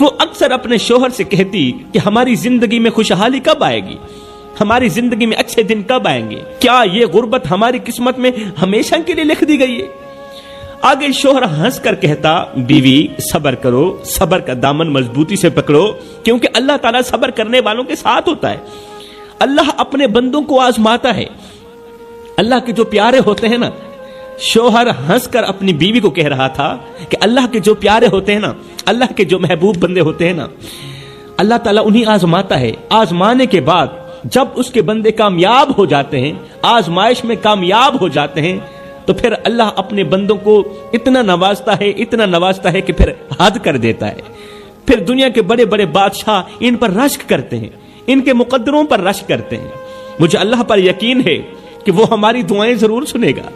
وہ اکثر اپنے شوہر سے کہتی کہ ہماری زندگی میں خوشحالی کب آئے گی، ہماری زندگی میں اچھے دن کب آئیں گے، کیا یہ غربت ہماری قسمت میں ہمیشہ کے لیے لکھ دی گئی ہے؟ آگے شوہر ہنس کر کہتا، بیوی صبر کرو، صبر کا دامن مضبوطی سے پکڑو، کیونکہ اللہ تعالیٰ صبر کرنے والوں کے ساتھ ہوتا ہے۔ اللہ اپنے بندوں کو آزماتا ہے۔ اللہ کے جو پیارے ہوتے ہیں نا، شوہر ہنس کر اپنی بیوی کو کہہ رہا تھا کہ اللہ کے جو پیارے ہوتے ہیں نا، اللہ کے جو محبوب بندے ہوتے ہیں نا، اللہ تعالیٰ انہیں آزماتا ہے۔ آزمانے کے بعد جب اس کے بندے کامیاب ہو جاتے ہیں، آزمائش میں کامیاب ہو جاتے ہیں، تو پھر اللہ اپنے بندوں کو اتنا نوازتا ہے کہ پھر حد کر دیتا ہے۔ پھر دنیا کے بڑے بڑے بادشاہ ان پر رشک کرتے ہیں، ان کے مقدروں پر رشک کرتے ہیں۔ مجھے اللہ پر یقین ہے کہ وہ ہماری دعائیں ضرور سنے گا،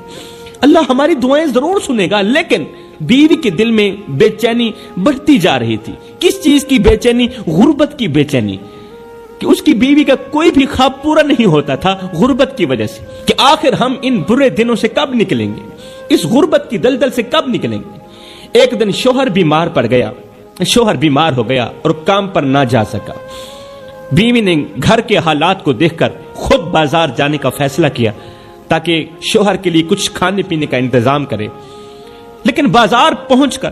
اللہ ہماری دعائیں ضرور سنے گا۔ لیکن بیوی کے دل میں بے چینی بڑھتی جا رہی تھی۔ کس چیز کی بے چینی؟ غربت کی بے چینی، کہ اس کی بیوی کا کوئی بھی خواب پورا نہیں ہوتا تھا غربت کی وجہ سے، کہ آخر ہم ان برے دنوں سے کب نکلیں گے، اس غربت کی دلدل سے کب نکلیں گے۔ ایک دن شوہر بیمار پڑ گیا، شوہر بیمار ہو گیا اور کام پر نہ جا سکا۔ بیوی نے گھر کے حالات کو دیکھ کر خود بازار جانے کا فیصلہ کیا تاکہ شوہر کے لیے کچھ کھانے پینے کا انتظام کرے۔ لیکن بازار پہنچ کر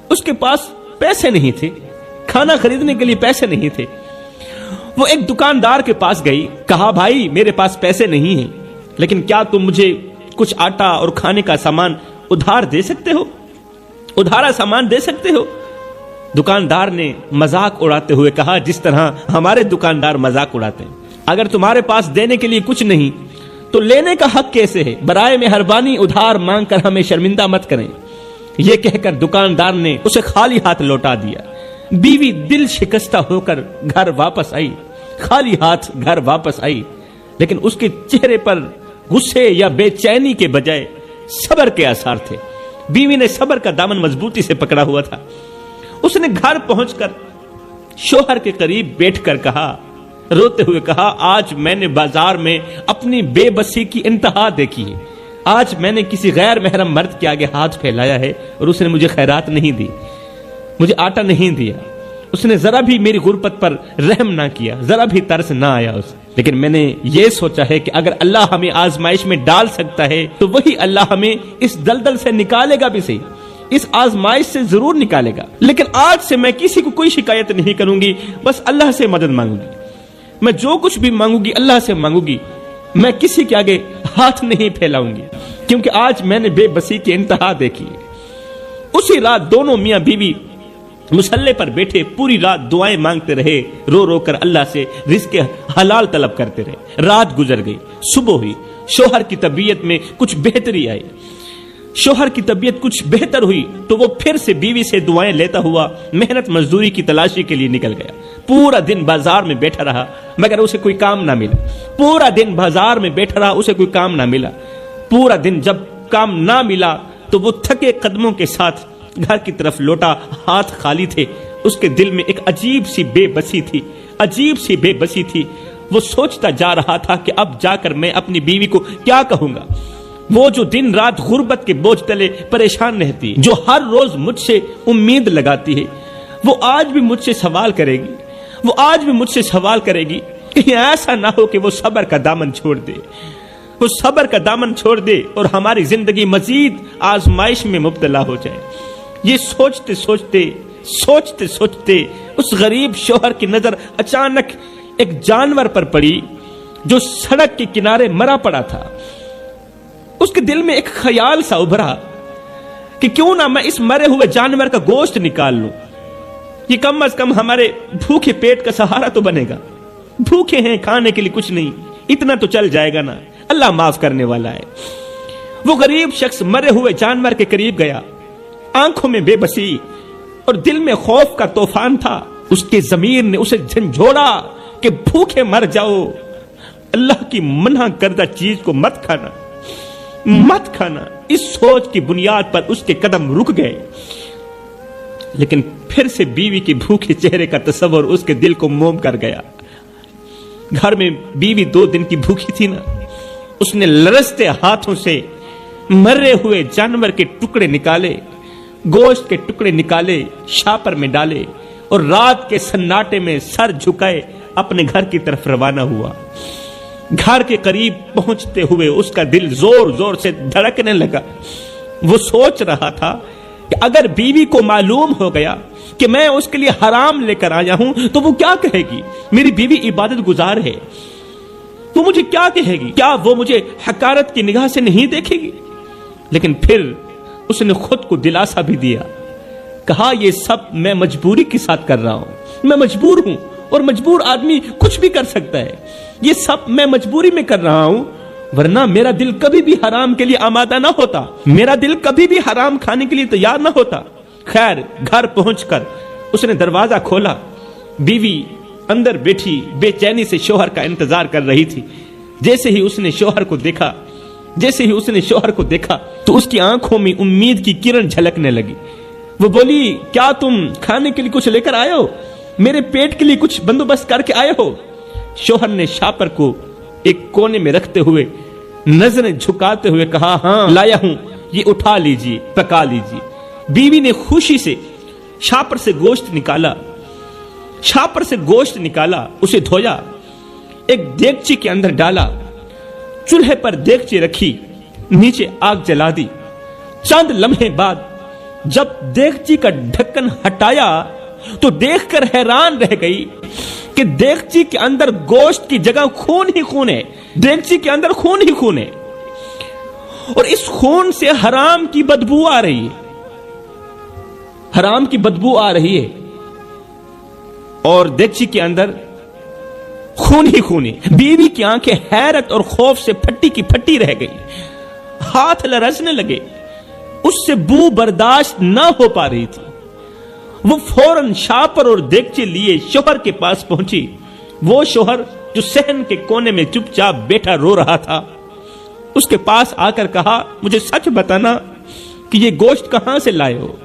اس کے پاس پیسے نہیں تھے، کھانا خریدنے کے لیے پیسے نہیں تھے۔ وہ ایک دکاندار کے پاس گئی، کہا بھائی میرے پاس پیسے نہیں ہیں، لیکن کیا تم مجھے کچھ آٹا اور کھانے کا سامان ادھار دے سکتے ہو، ادھارا سامان دے سکتے ہو؟ دکاندار نے مذاق اڑاتے ہوئے کہا، جس طرح ہمارے دکاندار مذاق اڑاتے ہیں، اگر تمہارے پاس دینے کے لیے کچھ نہیں تو لینے کا حق کیسے ہے؟ برائے مہربانی ادھار مانگ کر ہمیں شرمندہ مت کریں۔ یہ کہہ کر دکاندار نے اسے خالی ہاتھ لوٹا دیا۔ بیوی دل شکستہ ہو کر گھر واپس آئی، خالی ہاتھ گھر واپس آئی، لیکن اس کے چہرے پر غصے یا بے چینی کے بجائے صبر کے آثار تھے۔ بیوی نے صبر کا دامن مضبوطی سے پکڑا ہوا تھا۔ اس نے گھر پہنچ کر شوہر کے قریب بیٹھ کر کہا، روتے ہوئے کہا، آج میں نے بازار میں اپنی بے بسی کی انتہا دیکھی ہے۔ آج میں نے کسی غیر محرم مرد کے آگے ہاتھ پھیلایا ہے اور اس نے مجھے خیرات نہیں دی، مجھے آٹا نہیں دیا، اس نے ذرا بھی میری غربت پر رحم نہ کیا، ذرا بھی ترس نہ آیا اس۔ لیکن میں نے یہ سوچا ہے کہ اگر اللہ ہمیں آزمائش میں ڈال سکتا ہے تو وہی اللہ ہمیں اس دلدل سے نکالے گا بھی صحیح، اس آزمائش سے ضرور نکالے گا۔ لیکن آج سے میں کسی کو کوئی شکایت نہیں کروں گی، بس اللہ سے مدد مانگوں گی۔ میں جو کچھ بھی مانگوں گی اللہ سے مانگوں گی، میں کسی کے آگے ہاتھ نہیں پھیلاؤں گی، کیونکہ آج میں نے بے بسی کی انتہا دیکھی ہے۔ اسی رات دونوں میاں بیوی مصلے پر بیٹھے پوری رات دعائیں مانگتے رہے، رو رو کر اللہ سے رزق حلال طلب کرتے رہے۔ رات گزر گئی، صبح ہوئی، شوہر کی طبیعت میں کچھ بہتری آئی۔ شوہر کی طبیعت کچھ بہتر ہوئی تو وہ پھر سے بیوی سے دعائیں لیتا ہوا محنت مزدوری کی تلاشی کے لیے نکل گیا۔ پورا دن بازار میں بیٹھا رہا مگر اسے کوئی کام نہ ملا، پورا دن بازار میں بیٹھا رہا، اسے کوئی کام نہ ملا۔ پورا دن جب کام نہ ملا تو وہ تھکے قدموں کے ساتھ گھر کی طرف لوٹا، ہاتھ خالی تھے۔ اس کے دل میں ایک عجیب سی بے بسی تھی، عجیب سی بے بسی تھی۔ وہ سوچتا جا رہا تھا کہ اب جا کر میں اپنی بیوی کو کیا کہوں گا، وہ جو دن رات غربت کے بوجھ تلے پریشان رہتی، جو ہر روز مجھ سے امید لگاتی ہے، وہ آج بھی مجھ سے سوال کرے گی، وہ آج بھی مجھ سے سوال کرے گی۔ کہیں ایسا نہ ہو کہ وہ صبر کا دامن چھوڑ دے، وہ صبر کا دامن چھوڑ دے اور ہماری زندگی مزید آزمائش میں مبتلا ہو جائے۔ یہ سوچتے سوچتے اس غریب شوہر کی نظر اچانک ایک جانور پر پڑی جو سڑک کے کنارے مرا پڑا تھا۔ اس کے دل میں ایک خیال سا ابھرا کہ کیوں نہ میں اس مرے ہوئے جانور کا گوشت نکال لوں، یہ کم از کم ہمارے بھوکے پیٹ کا سہارا تو بنے گا۔ بھوکے ہیں، کھانے کے لیے کچھ نہیں، اتنا تو چل جائے گا نا، اللہ معاف کرنے والا ہے۔ وہ غریب شخص مرے ہوئے جانور کے قریب گیا، آنکھوں میں بے بسی اور دل میں خوف کا طوفان تھا۔ اس کے ضمیر نے اسے جھنجھوڑا کہ بھوکے مر جاؤ، اللہ کی منع کردہ چیز کو مت کھانا، مت کھانا۔ اس سوچ کی بنیاد پر اس کے قدم رک گئے، لیکن پھر سے بیوی کے بھوکے چہرے کا تصور اس کے دل کو موم کر گیا۔ گھر میں بیوی 2 دن کی بھوکی تھی نا، اس نے لرزتے ہاتھوں سے مرے ہوئے جانور کے ٹکڑے نکالے، گوشت کے ٹکڑے نکالے، شاپر میں ڈالے اور رات کے سناٹے میں سر جھکائے اپنے گھر کی طرف روانہ ہوا۔ گھر کے قریب پہنچتے ہوئے اس کا دل زور زور سے دھڑکنے لگا۔ وہ سوچ رہا تھا کہ اگر بیوی کو معلوم ہو گیا کہ میں اس کے لیے حرام لے کر آیا ہوں تو وہ کیا کہے گی؟ میری بیوی عبادت گزار ہے، تو مجھے کیا کہے گی؟ کیا وہ مجھے حقارت کی نگاہ سے نہیں دیکھے گی؟ لیکن پھر اس نے خود کو دلاسا بھی دیا، کہا یہ سب میں مجبوری کے ساتھ کر رہا ہوں، میں مجبور ہوں، اور مجبور آدمی کچھ بھی کر سکتا ہے، یہ سب میں مجبوری میں کر رہا ہوں، ورنہ میرا دل کبھی بھی حرام کے لیے آمادہ نہ ہوتا، میرا دل کبھی بھی حرام کھانے کے لیے تیار نہ ہوتا۔ خیر گھر پہنچ کر اس نے دروازہ کھولا، بیوی اندر بیٹھی بے چینی سے شوہر کا انتظار کر رہی تھی۔ جیسے ہی اس نے شوہر کو دیکھا تو اس کی آنکھوں میں امید کی کرن جھلکنے لگی۔ وہ بولی، کیا تم کھانے کے لیے کچھ لے کر آئے ہو؟ میرے پیٹ کے لیے کچھ بندوبست کر کے آئے ہو؟ شوہر نے شاپر کو ایک کونے میں رکھتے ہوئے نظریں جھکاتے ہوئے کہا، ہاں لایا ہوں، یہ اٹھا لیجئے، پکا لیجئے۔ بیوی نے خوشی سے شاپر سے گوشت نکالا، اسے دھویا، ایک دیگچی کے اندر ڈالا، چولہے پر دیگچی رکھی، نیچے آگ جلا دی۔ چند لمحے بعد جب دیگچی کا ڈھکن ہٹایا تو دیکھ کر حیران رہ گئی کہ دیگچی کے اندر گوشت کی جگہ خون ہی خون ہے، دیگچی کے اندر خون ہی خون ہے، اور اس خون سے حرام کی بدبو آ رہی ہے، حرام کی بدبو آ رہی ہے، اور دیگچی کے اندر خون ہی خون ہے۔ بیوی کی آنکھیں حیرت اور خوف سے پھٹی کی پھٹی رہ گئی، ہاتھ لرزنے لگے، اس سے بو برداشت نہ ہو پا رہی تھی۔ وہ فوراً شاپر اور دیگچے لیے شوہر کے پاس پہنچی، وہ شوہر جو صحن کے کونے میں چپ چاپ بیٹھا رو رہا تھا۔ اس کے پاس آ کر کہا، مجھے سچ بتانا کہ یہ گوشت کہاں سے لائے ہو،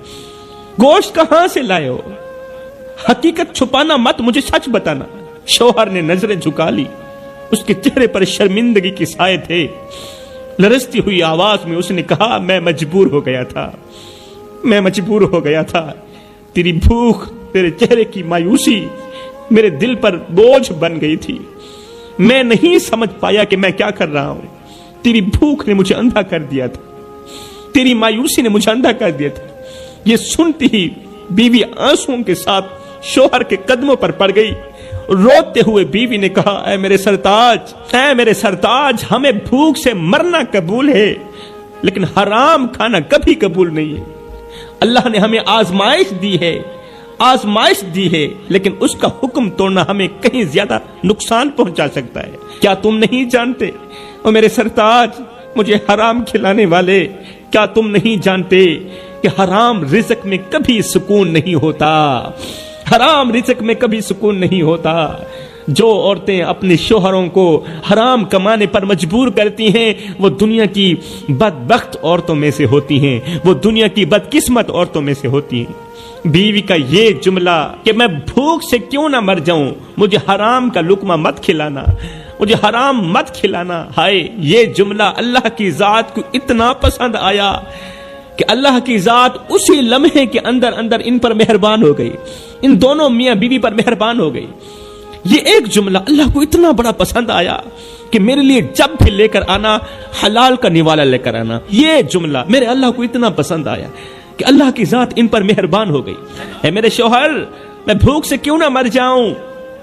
گوشت کہاں سے لائے ہو، حقیقت چھپانا مت، مجھے سچ بتانا۔ شوہر نے نظریں جھکا لی، اس کے چہرے پر شرمندگی کے سائے تھے۔ لرزتی ہوئی آواز میں اس نے کہا، میں مجبور ہو گیا تھا، تیری بھوک، تیرے چہرے کی مایوسی میرے دل پر بوجھ بن گئی تھی، میں نہیں سمجھ پایا کہ میں کیا کر رہا ہوں، تیری بھوک نے مجھے اندھا کر دیا تھا، تیری مایوسی نے مجھے اندھا کر دیا تھا۔ یہ سنتی ہی بیوی آنسوؤں کے ساتھ شوہر کے قدموں پر پڑ گئی، روتے ہوئے بیوی نے کہا، اے میرے سرتاج، ہمیں بھوک سے مرنا قبول ہے لیکن حرام کھانا کبھی قبول نہیں ہے۔ اللہ نے ہمیں آزمائش دی ہے لیکن اس کا حکم توڑنا ہمیں کہیں زیادہ نقصان پہنچا سکتا ہے۔ کیا تم نہیں جانتے او میرے سرتاج، مجھے حرام کھلانے والے، کیا تم نہیں جانتے کہ حرام رزق میں کبھی سکون نہیں ہوتا، حرام رزق میں کبھی سکون نہیں ہوتا۔ جو عورتیں اپنے شوہروں کو حرام کمانے پر مجبور کرتی ہیں وہ دنیا کی بدبخت عورتوں میں سے ہوتی ہیں، وہ دنیا کی بدقسمت عورتوں میں سے ہوتی ہیں۔ بیوی کا یہ جملہ کہ میں بھوک سے کیوں نہ مر جاؤں، مجھے حرام کا لقمہ مت کھلانا، مجھے حرام مت کھلانا، ہائے یہ جملہ اللہ کی ذات کو اتنا پسند آیا کہ اللہ کی ذات اسی لمحے کے اندر ان پر مہربان ہو گئی، ان دونوں میاں بیوی پر مہربان ہو گئی۔ یہ ایک جملہ اللہ کو اتنا بڑا پسند آیا کہ میرے لیے جب بھی لے کر آنا حلال کا نوالا لے کر آنا، یہ جملہ میرے اللہ کو اتنا پسند آیا کہ اللہ کی ذات ان پر مہربان ہو گئی۔ اے میرے شوہر، میں بھوک سے کیوں نہ مر جاؤں،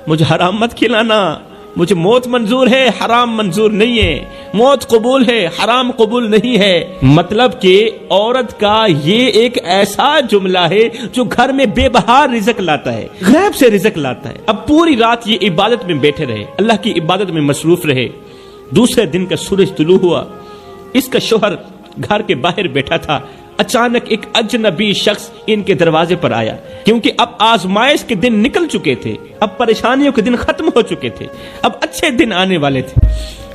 مجھے حرام مت کھلانا، مجھے موت منظور ہے، حرام منظور نہیں ہے، موت قبول ہے، حرام قبول نہیں ہے۔ مطلب کہ عورت کا یہ ایک ایسا جملہ ہے جو گھر میں بے بہار رزق لاتا ہے، غیب سے رزق لاتا ہے۔ اب پوری رات یہ عبادت میں بیٹھے رہے، اللہ کی عبادت میں مصروف رہے۔ دوسرے دن کا سورج طلوع ہوا، اس کا شوہر گھر کے باہر بیٹھا تھا، اچانک ایک اجنبی شخص ان کے دروازے پر آیا، کیونکہ اب آزمائش کے دن نکل چکے تھے، اب پریشانیوں کے دن ختم ہو چکے تھے، اب اچھے دن آنے والے تھے۔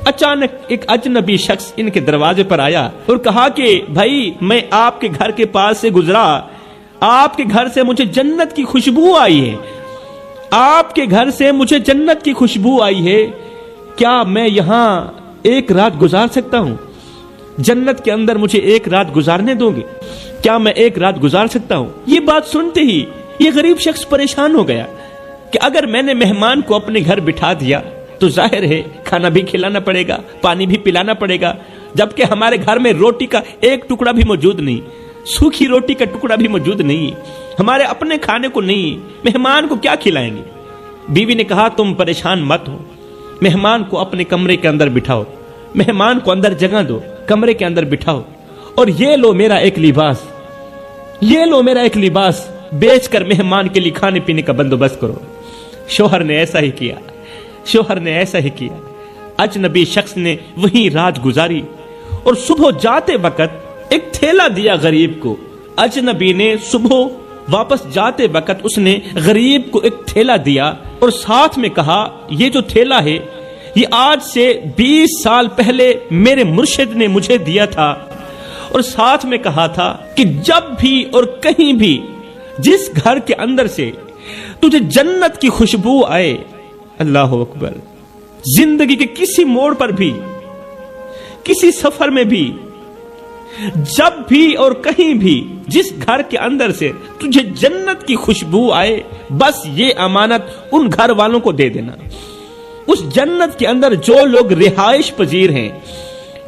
اچانک ایک اجنبی شخص ان کے دروازے پر آیا اور کہا کہ بھائی، میں آپ کے گھر کے پاس سے گزرا، آپ کے گھر سے مجھے جنت کی خوشبو آئی ہے، آپ کے گھر سے مجھے جنت کی خوشبو آئی ہے، کیا میں یہاں ایک رات گزار سکتا ہوں؟ جنت کے اندر مجھے ایک رات گزارنے دو گے؟ کیا میں ایک رات گزار سکتا ہوں؟ یہ بات سنتے ہی یہ غریب شخص پریشان ہو گیا کہ اگر میں نے مہمان کو اپنے گھر بٹھا دیا تو ظاہر ہے کھانا بھی کھلانا پڑے گا، پانی بھی پلانا پڑے گا، جبکہ ہمارے گھر میں روٹی کا ایک ٹکڑا بھی موجود نہیں، سوکھی روٹی کا ٹکڑا بھی موجود نہیں، ہمارے اپنے کھانے کو نہیں، مہمان کو کیا کھلائیں گے؟ بیوی نے کہا تم پریشان مت ہو، مہمان کو اپنے کمرے کے اندر بٹھاؤ، مہمان کو اندر جگہ دو، کمرے کے اندر بٹھاؤ، اور یہ لو میرا ایک لباس، یہ لو میرا ایک لباس بیچ کر مہمان کے لیے کھانے پینے کا بندوبست کرو۔ شوہر نے ایسا ہی کیا، شوہر نے ایسا ہی کیا۔ اجنبی شخص نے وہیں رات گزاری اور صبح جاتے وقت ایک تھیلا دیا غریب کو۔ اجنبی نے صبح واپس جاتے وقت اس نے غریب کو ایک تھیلا دیا اور ساتھ میں کہا یہ جو تھیلا ہے یہ آج سے 20 سال پہلے میرے مرشد نے مجھے دیا تھا، اور ساتھ میں کہا تھا کہ جب بھی اور کہیں بھی جس گھر کے اندر سے تجھے جنت کی خوشبو آئے، اللہ اکبر، زندگی کے کسی موڑ پر بھی، کسی سفر میں بھی، جب بھی اور کہیں بھی جس گھر کے اندر سے تجھے جنت کی خوشبو آئے، بس یہ امانت ان گھر والوں کو دے دینا۔ اس جنت کے اندر جو لوگ رہائش پذیر ہیں،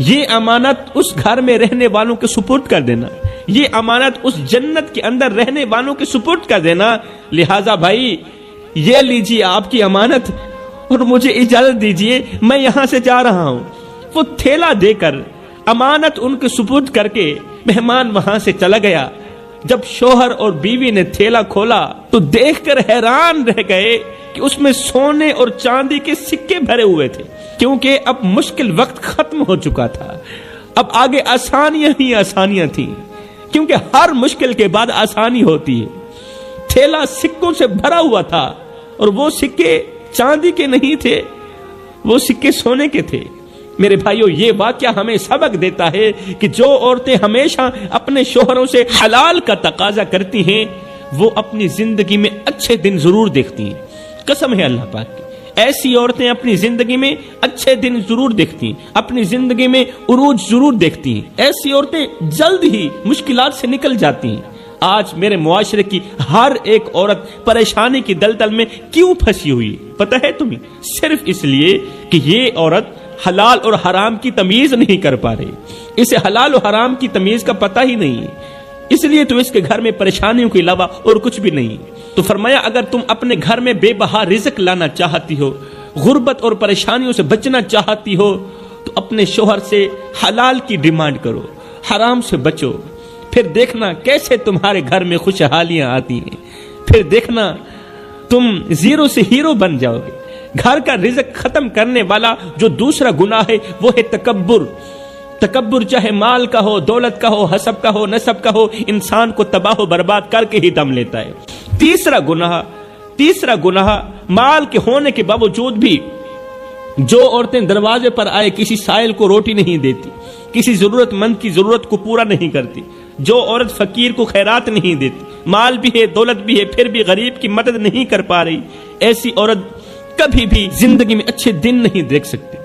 یہ امانت اس گھر میں رہنے والوں کے سپرد کر دینا، یہ امانت اس جنت کے اندر رہنے والوں کے سپرد کر دینا۔ لہذا بھائی یہ لیجیے آپ کی امانت، اور مجھے اجازت دیجیے میں یہاں سے جا رہا ہوں۔ وہ تھیلا دے کر امانت ان کے سپرد کر کے مہمان وہاں سے چلا گیا۔ جب شوہر اور بیوی نے تھیلا کھولا تو دیکھ کر حیران رہ گئے کہ اس میں سونے اور چاندی کے سکے بھرے ہوئے تھے، کیونکہ اب مشکل وقت ختم ہو چکا تھا، اب آگے آسانیاں ہی آسانیاں تھیں، کیونکہ ہر مشکل کے بعد آسانی ہوتی ہے۔ تھیلا سکوں سے بھرا ہوا تھا، اور وہ سکے چاندی کے نہیں تھے، وہ سکے سونے کے تھے۔ میرے بھائیو، یہ واقعہ ہمیں سبق دیتا ہے کہ جو عورتیں ہمیشہ اپنے شوہروں سے حلال کا تقاضا کرتی ہیں وہ اپنی زندگی میں اچھے دن ضرور دیکھتی ہیں۔ قسم ہے اللہ پاک کی، ایسی عورتیں اپنی زندگی میں اچھے دن ضرور دیکھتی ہیں، اپنی زندگی میں عروج ضرور دیکھتی ہیں۔ ایسی عورتیں جلد ہی مشکلات سے نکل جاتی ہیں۔ آج میرے معاشرے کی ہر ایک عورت پریشانی کی دلدل میں کیوں پھنسی ہوئی پتہ ہے تمہیں؟ صرف اس لیے کہ یہ عورت حلال اور حرام کی تمیز نہیں کر پا رہی، اسے حلال اور حرام کی تمیز کا پتہ ہی نہیں ہے، اس لیے تو اس کے گھر میں پریشانیوں کے علاوہ اور کچھ بھی نہیں۔ تو فرمایا اگر تم اپنے گھر میں بے بہا رزق لانا چاہتی ہو، غربت اور پریشانیوں سے بچنا چاہتی ہو، تو اپنے شوہر سے حلال کی ڈیمانڈ کرو، حرام سے بچو، پھر دیکھنا کیسے تمہارے گھر میں خوشحالیاں آتی ہیں، پھر دیکھنا تم زیرو سے ہیرو بن جاؤ گے۔ گھر کا رزق ختم کرنے والا جو دوسرا گناہ ہے وہ ہے تکبر۔ تکبر چاہے مال کا ہو، دولت کا ہو، حسب کا ہو، نسب کا ہو، انسان کو تباہ و برباد کر کے ہی دم لیتا ہے۔ تیسرا گناہ مال کے ہونے کے باوجود بھی جو عورتیں دروازے پر آئے کسی سائل کو روٹی نہیں دیتی، کسی ضرورت مند کی ضرورت کو پورا نہیں کرتی، جو عورت فقیر کو خیرات نہیں دیتی، مال بھی ہے، دولت بھی ہے، پھر بھی غریب کی مدد نہیں کر پا رہی، ایسی عورت کبھی بھی زندگی میں اچھے دن نہیں دیکھ سکتی۔